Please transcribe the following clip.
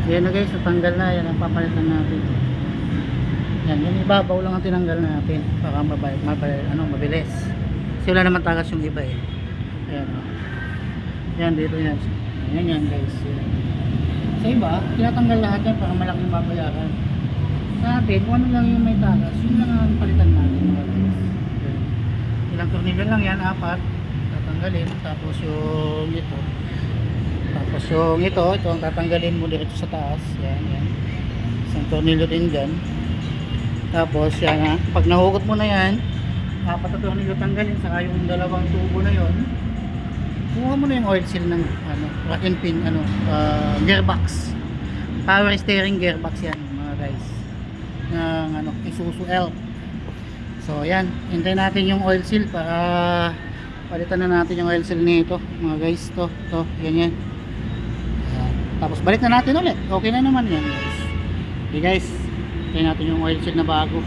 Yan na guys, natanggal na. Yan ang papalitan natin. Yan, yung ibabaw lang ang tinanggal natin para mabilis. Kasi wala naman tagas yung iba eh. Yan o. Yan dito yan. Yan guys. Yan. Sa iba, tinatanggal lahat yan para malaking babayaran. Sa atin, kung ano lang yung may tagas, yun lang ang palitan natin mga guys. Yan. Ilang tornilyo lang yan, 4. Tatanggalin. Tapos yung ito. Tapos yung ito ang tatanggalin mo dito sa taas. Yan. Isang tornilyo din dyan. Tapos yan ha, pag nahugot mo na yan, 4 na tornilyo tanggalin, saka yung dalawang tubo na yon, kuha mo na yung oil seal ng rack and pin, gearbox, power steering gearbox yan mga guys, ng Isuzu L. So yan, hintayin natin yung oil seal para palitan na natin yung oil seal nito mga guys. To yan. Tapos balik na natin ulit, okay na naman yan guys. Okay guys, hintayin natin yung oil seal na bago.